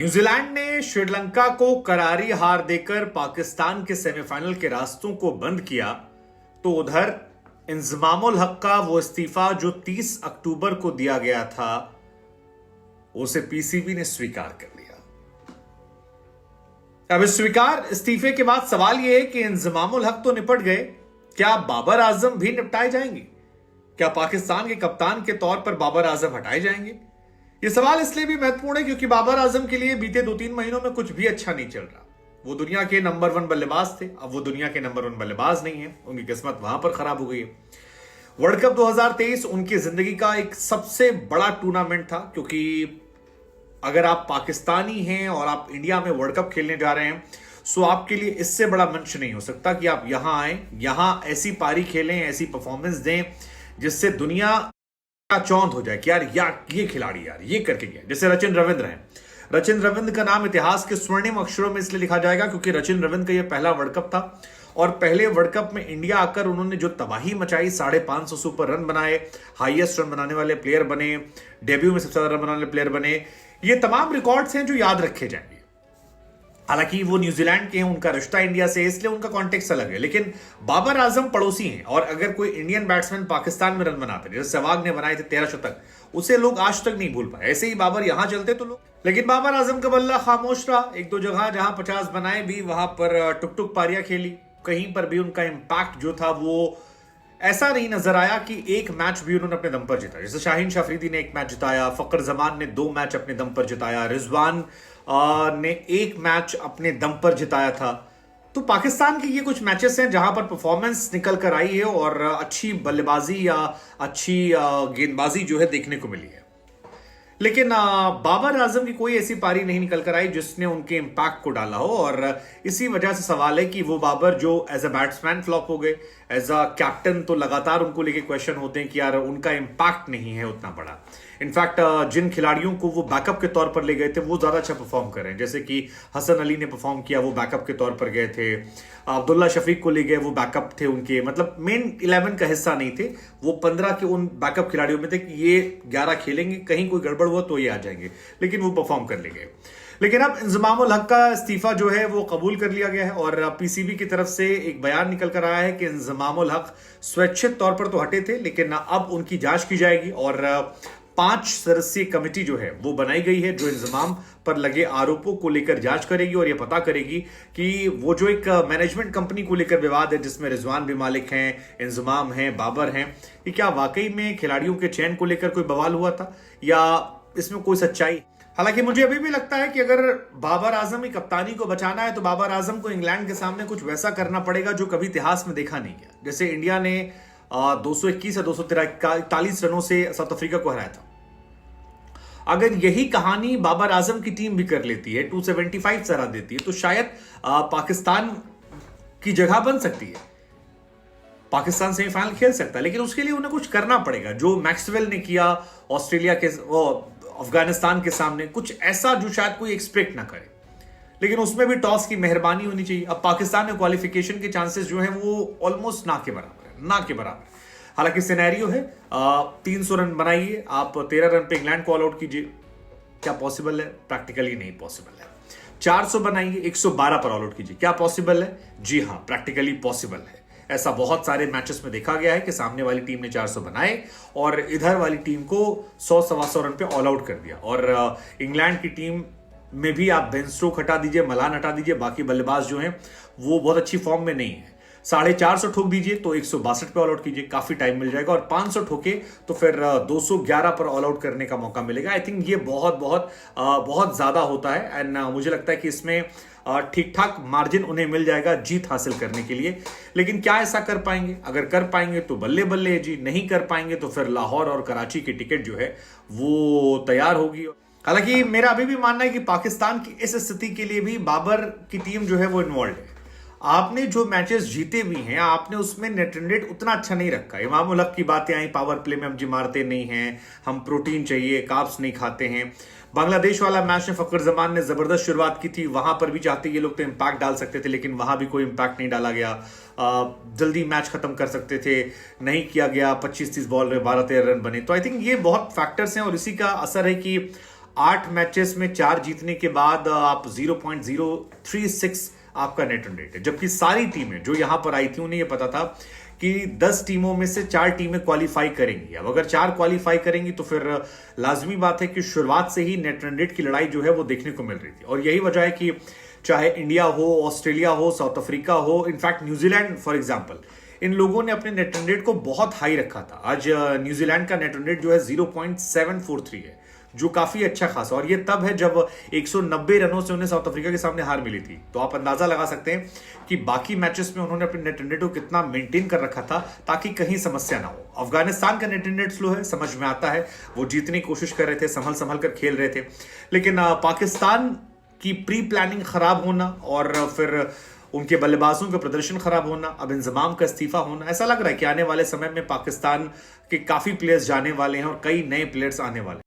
New Zealand ने श्रीलंका को करारी हार देकर पाकिस्तान के सेमीफाइनल के रास्तों को बंद किया, तो उधर इंजमामुल हक का वो इस्तीफा जो 30 अक्टूबर को दिया गया था, उसे पीसीबी ने स्वीकार कर लिया। अब इस स्वीकार इस्तीफे के बाद सवाल यह है कि इंजमामुल हक तो निपट गए, क्या बाबर आजम भी निपटाए जाएंगे? क्या पाकिस्तान के कप्तान के तौर पर बाबर आजम हटाए जाएंगे? यह सवाल इसलिए भी महत्वपूर्ण है क्योंकि बाबर आजम के लिए बीते 2-3 महीनों में कुछ भी अच्छा नहीं चल रहा। वो दुनिया के नंबर 1 बल्लेबाज थे, अब वो दुनिया के नंबर 1 बल्लेबाज नहीं है। उनकी किस्मत वहां पर खराब हो गई है। वर्ल्ड कप 2023 उनकी जिंदगी का एक सबसे बड़ा टूर्नामेंट था, क्योंकि अगर आप पाकिस्तानी हैं और आप इंडिया में वर्ल्ड कप खेलने जा रहे हैं, सो आपके लिए इससे बड़ा मंच नहीं हो सकता कि आप यहां आए, यहां ऐसी पारी खेलें, ऐसी परफॉर्मेंस दें जिससे दुनिया का चौंध हो जाए कि यार ये खिलाड़ी यार ये करके गया। जैसे रचिन रविंद्र हैं। रचिन रविंद्र का नाम इतिहास के स्वर्णिम अक्षरों में इसलिए लिखा जाएगा क्योंकि रचिन रविंद्र का यह पहला वर्ल्ड कप था और पहले वर्ल्ड कप में इंडिया आकर उन्होंने जो तबाही मचाई, 550 से ऊपर रन बनाए, हाईएस्ट रन बनाने वाले प्लेयर बने, डेब्यू में सबसे ज्यादा रन बनाने वाले प्लेयर बने। ये तमाम रिकॉर्ड्स हैं जो याद रखे जाएंगे। हालांकि वो न्यूजीलैंड के हैं, उनका रिश्ता इंडिया से, इसलिए उनका कॉन्टेक्स्ट अलग है। लेकिन बाबर आजम पड़ोसी हैं और अगर कोई इंडियन बैट्समैन पाकिस्तान में रन बनाते हैं, जैसे सहवाग ने बनाए थे 13 शतक, उसे लोग आज तक नहीं भूल पाए। ऐसे ही बाबर यहां चलते तो लोग, लेकिन बाबर आजम का बल्ला खामोश रहा। 1-2 जगह जहां 50 बनाए भी, वहां पर टुक टुक पारियां खेली, कहीं पर भी उनका इंपैक्ट जो था वो ऐसा नहीं नजर आया कि एक मैच भी उन्होंने अपने दम पर जीता। जैसे शाहीन शाफरीदी ने 1 मैच जिताया, फकर जमान ने 2 मैच अपने दम पर जिताया, रिजवान ने 1 मैच अपने दम पर जिताया था। तो पाकिस्तान के ये कुछ मैचेस हैं जहां पर परफॉर्मेंस निकल कर आई है और अच्छी बल्लेबाजी या अच्छी गेंदबाजी जो है देखने को मिली है। लेकिन बाबर आजम की कोई ऐसी पारी नहीं निकल कर आई जिसने उनके इंपैक्ट को डाला हो और इसी वजह से सवाल है कि वो बाबर जो एज अ बैट्समैन फ्लॉप हो गए, एज अ कैप्टन तो लगातार उनको लेके क्वेश्चन होते हैं कि यार उनका इंपैक्ट नहीं है उतना बड़ा। इनफैक्ट जिन खिलाड़ियों को वो बैकअप के तौर पर ले गए थे वो ज्यादा अच्छा परफॉर्म कर रहे हैं। जैसे कि हसन अली ने परफॉर्म किया, वो बैकअप के तौर पर गए थे। अब्दुल्ला शफीक को ले गए, वो बैकअप थे उनके, मतलब मेन 11 का हिस्सा नहीं थे। वो 15 के उन बैकअप खिलाड़ियों में थे कि ये 11 खेलेंगे, कहीं कोई गड़बड़ हुआ तो ये आ जाएंगे, लेकिन वो परफॉर्म कर ले गए। लेकिन अब इंजमामुल हक का इस्तीफा जो है वो कबूल कर लिया गया है और पीसीबी की तरफ से एक बयान निकल कर आया है कि इंजमामुल हक स्वैच्छिक तौर पर तो हटे थे, लेकिन अब उनकी जांच की जाएगी और 5 सदस्यीय कमेटी जो है वो बनाई गई है जो इंजमाम पर लगे आरोपों को लेकर जांच करेगी और ये पता करेगी कि वो जो एक मैनेजमेंट कंपनी को लेकर विवाद है जिसमें रिजवान भी मालिक हैं, इंजमाम हैं, बाबर हैं, कि क्या वाकई में खिलाड़ियों के चयन को लेकर कोई बवाल हुआ था या इसमें कोई सच्चाई। हालांकि मुझे अभी भी लगता है कि अगर बाबर आजम की कप्तानी को बचाना है तो बाबर आजम को इंग्लैंड के सामने कुछ वैसा करना पड़ेगा जो कभी इतिहास में देखा नहीं गया। जैसे इंडिया ने 221 या 243 रनों से साउथ अफ्रीका को हराया था। अगर यही कहानी बाबर आजम की टीम भी कर लेती है, 275 से हरा देती है, तो शायद पाकिस्तान की जगह बन सकती है, पाकिस्तान सेमीफाइनल खेल सकता है। लेकिन उसके लिए उन्हें कुछ करना पड़ेगा जो मैक्सवेल ने किया ऑस्ट्रेलिया के, अफगानिस्तान के सामने, कुछ ऐसा जो शायद कोई एक्सपेक्ट ना करे। लेकिन उसमें भी टॉस की मेहरबानी होनी चाहिए। अब पाकिस्तान में क्वालिफिकेशन के चांसेस जो है वो ऑलमोस्ट ना के बराबर है, ना के बराबर। हालांकि सिनेरियो है 300 रन बनाइए, आप 13 रन पे इंग्लैंड को ऑल आउट कीजिए, क्या पॉसिबल है? प्रैक्टिकली नहीं पॉसिबल है। 400 बनाइए, 112 पर ऑल आउट कीजिए, क्या पॉसिबल है? जी हां, प्रैक्टिकली पॉसिबल है। ऐसा बहुत सारे मैचेस में देखा गया है कि सामने वाली टीम ने 400 बनाए और इधर वाली टीम को 100-125 रन पे ऑल आउट कर दिया। और इंग्लैंड की टीम में भी आप बेन स्टोक हटा दीजिए, मलान हटा दीजिए, बाकी बल्लेबाज जो हैं वो बहुत अच्छी फॉर्म में नहीं है। 450 ठोक दीजिए तो 162 पे ऑल आउट कीजिए, काफी टाइम मिल जाएगा। और 500 ठोके तो फिर 211 पर ऑल आउट करने का मौका मिलेगा। आई थिंक ये बहुत ज्यादा होता है एंड मुझे लगता है कि इसमें ठीक ठाक मार्जिन उन्हें मिल जाएगा जीत हासिल करने के लिए। लेकिन क्या ऐसा कर पाएंगे? अगर कर पाएंगे तो बल्ले बल्ले है जी, नहीं कर पाएंगे तो फिर लाहौर और कराची की टिकट जो है वो तैयार होगी। हालांकि मेरा अभी भी मानना है कि पाकिस्तान की इस स्थिति के लिए भी बाबर की टीम जो है वो इन्वॉल्व है। आपने जो मैचेस जीते भी हैं, आपने उसमें नेट रन रेट उतना अच्छा नहीं रखा। इमामुल हक की बातें आई, पावर प्ले में हम जी मारते नहीं हैं, हम प्रोटीन चाहिए, कार्ब्स नहीं खाते हैं। बांग्लादेश वाला मैच में फकर जमान ने जबरदस्त शुरुआत की थी, वहां पर भी चाहते ये लोग तो इंपैक्ट डाल सकते थे, लेकिन वहां भी कोई इंपैक्ट नहीं डाला गया। जल्दी मैच खत्म कर सकते थे, नहीं किया गया। 25-30 बॉल में 12-13 रन बने। तो आई थिंक ये बहुत फैक्टर्स हैं और इसी का असर है कि 8 मैचेस में 4 जीतने के बाद आप 0.036 आपका नेट रन रेट है, जबकि सारी टीमें जो यहां पर आई थी उन्हें यह पता था कि 10 टीमों में से 4 टीमें क्वालिफाई करेंगी। अब अगर 4 क्वालिफाई करेंगी तो फिर लाजमी बात है कि शुरुआत से ही नेट रन रेट की लड़ाई जो है वो देखने को मिल रही थी। और यही वजह है कि चाहे इंडिया हो, ऑस्ट्रेलिया हो, साउथ अफ्रीका हो, इनफैक्ट न्यूजीलैंड फॉर एग्जाम्पल, इन लोगों ने अपने नेट रन रेट को बहुत हाई रखा था। आज न्यूजीलैंड का नेट रन रेट जो है 0.743 है, जो काफी अच्छा खासा, और ये तब है जब 190 रनों से उन्हें साउथ अफ्रीका के सामने हार मिली थी। तो आप अंदाजा लगा सकते हैं कि बाकी मैचेस में उन्होंने अपने नेट रन रेट को कितना मेंटेन कर रखा था ताकि कहीं समस्या ना हो। अफगानिस्तान का नेट रन रेट स्लो है, समझ में आता है, वो जीतने की कोशिश कर रहे थे, संभल संभल कर खेल रहे थे, लेकिन पाकिस्तान की प्री प्लानिंग खराब होना और फिर उनके बल्लेबाजों का प्रदर्शन खराब होना, अब इंजमाम का इस्तीफा होना, ऐसा लग रहा है कि आने वाले समय में पाकिस्तान के काफी प्लेयर्स जाने वाले हैं और कई नए प्लेयर्स आने वाले हैं।